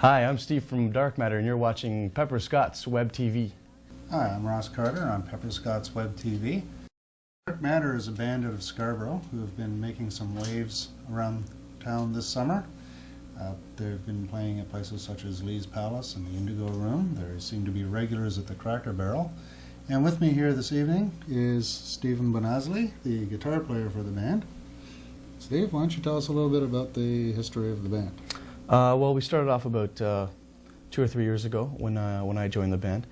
Hi, I'm Steve from Dark Matter, and you're watching Pepper Scott's Web TV. Hi, I'm Ross Carter on Pepper Scott's Web TV. Dark Matter is a band out of Scarborough who have been making some waves around town this summer. They've been playing at places such as Lee's Palace and the Indigo Room. There seem to be regulars at the Cracker Barrel. And with me here this evening is Stephen Bonazli, the guitar player for the band. Steve, why don't you tell us a little bit about the history of the band? Well, we started off about 2 or 3 years ago when I joined the band,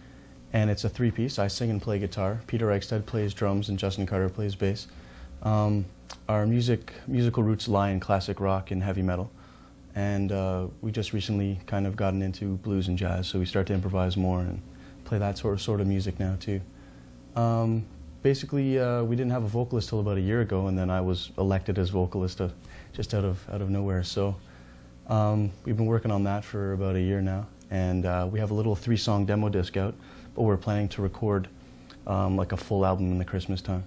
and it's a three-piece. I sing and play guitar. Peter Eichstedt plays drums, and Justin Carter plays bass. Our musical roots lie in classic rock and heavy metal, and we just recently kind of gotten into blues and jazz, so we start to improvise more and play that sort of music now too. Basically, we didn't have a vocalist till about a year ago, and then I was elected as vocalist just out of nowhere. So we've been working on that for about a year now, and we have a little 3-song demo disc out, but we're planning to record like a full album in the Christmas time.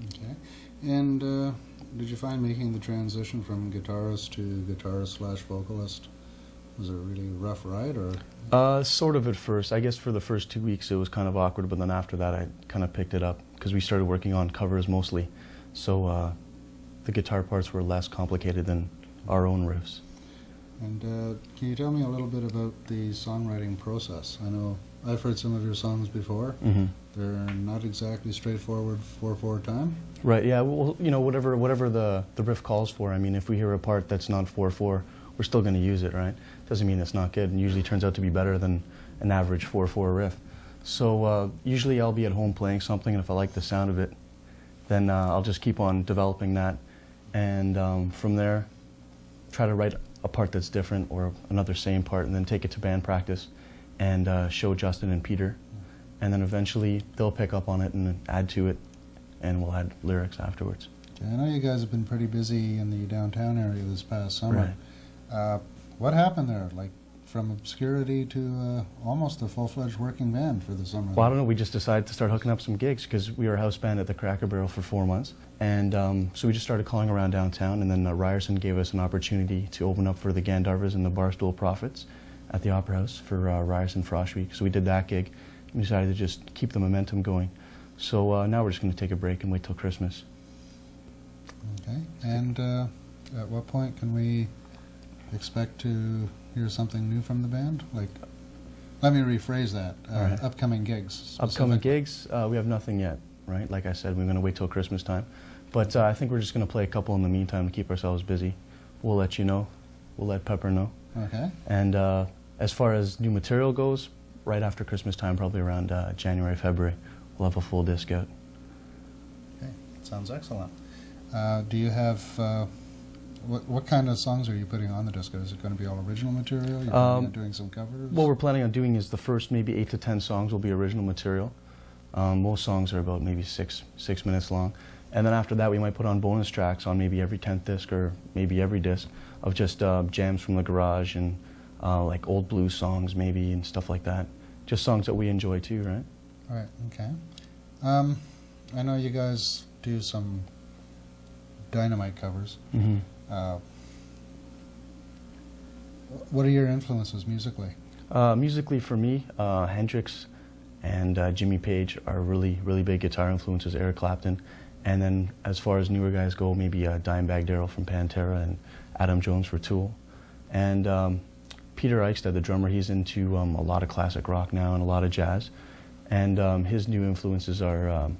Okay. And did you find making the transition from guitarist to guitarist/vocalist, was it a really rough ride, or? Sort of at first. I guess for the first 2 weeks it was kind of awkward, but then after that I kind of picked it up because we started working on covers mostly, so the guitar parts were less complicated than our own riffs. And can you tell me a little bit about the songwriting process? I know I've heard some of your songs before. Mm-hmm. They're not exactly straightforward 4/4 time. Right, yeah, well, you know, whatever the riff calls for. I mean, if we hear a part that's not 4/4, we're still going to use it, right? Doesn't mean it's not good, and usually turns out to be better than an average 4/4 riff. So usually I'll be at home playing something, and if I like the sound of it, then I'll just keep on developing that, and from there try to write a part that's different or another same part, and then take it to band practice and show Justin and Peter, and then eventually they'll pick up on it and add to it, and we'll add lyrics afterwards. Okay, I know you guys have been pretty busy in the downtown area this past summer. Right. What happened there? Like from obscurity to almost a full-fledged working band for the summer? Well, I don't know. We just decided to start hooking up some gigs because we were a house band at the Cracker Barrel for 4 months, and so we just started calling around downtown, and then Ryerson gave us an opportunity to open up for the Gandharvas and the Barstool Prophets at the Opera House for Ryerson Frost Week. So we did that gig. We decided to just keep the momentum going. So now we're just going to take a break and wait till Christmas. Okay. And at what point can we expect to hear something new from the band? Like, let me rephrase that. Right. Upcoming gigs. Upcoming gigs, we have nothing yet, right? Like I said, we're going to wait till Christmas time. But I think we're just going to play a couple in the meantime to keep ourselves busy. We'll let you know. We'll let Pepper know. Okay. And as far as new material goes, right after Christmas time, probably around January, February, we'll have a full disc out. Okay. Sounds excellent. Do you have... What kind of songs are you putting on the disc? Is it going to be all original material? You're planning on doing some covers? What we're planning on doing is the first maybe 8 to 10 songs will be original material. Most songs are about maybe six minutes long. And then after that we might put on bonus tracks on maybe every 10th disc or maybe every disc of just jams from the garage and like old blues songs maybe and stuff like that. Just songs that we enjoy too, right? Right, okay. I know you guys do some Dynamite covers. Mm-hmm. What are your influences musically? Musically for me, Hendrix and Jimmy Page are really big guitar influences, Eric Clapton. And then as far as newer guys go, maybe Dimebag Darrell from Pantera and Adam Jones for Tool. And Peter Eichstedt, the drummer, he's into a lot of classic rock now and a lot of jazz. And his new influences are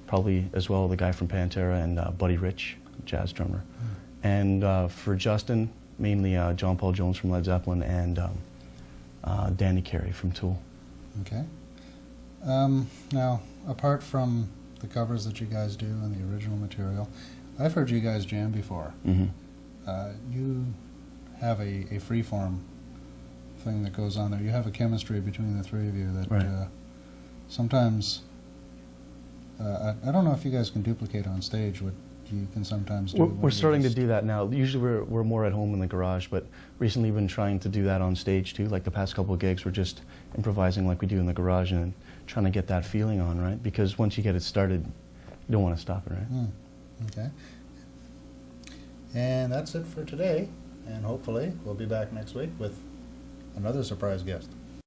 probably as well the guy from Pantera and Buddy Rich, jazz drummer. And for Justin, mainly John Paul Jones from Led Zeppelin and Danny Carey from Tool. Okay. Now, apart from the covers that you guys do and the original material, I've heard you guys jam before. Mm-hmm. You have a freeform thing that goes on there. You have a chemistry between the three of you that right. Sometimes, I don't know if you guys can duplicate on stage what you can sometimes do. We're starting to do that now. Usually we're more at home in the garage, but recently we've been trying to do that on stage too. Like the past couple of gigs, we're just improvising like we do in the garage and trying to get that feeling on, right? Because once you get it started, you don't want to stop it, right? Okay. And that's it for today. And hopefully we'll be back next week with another surprise guest.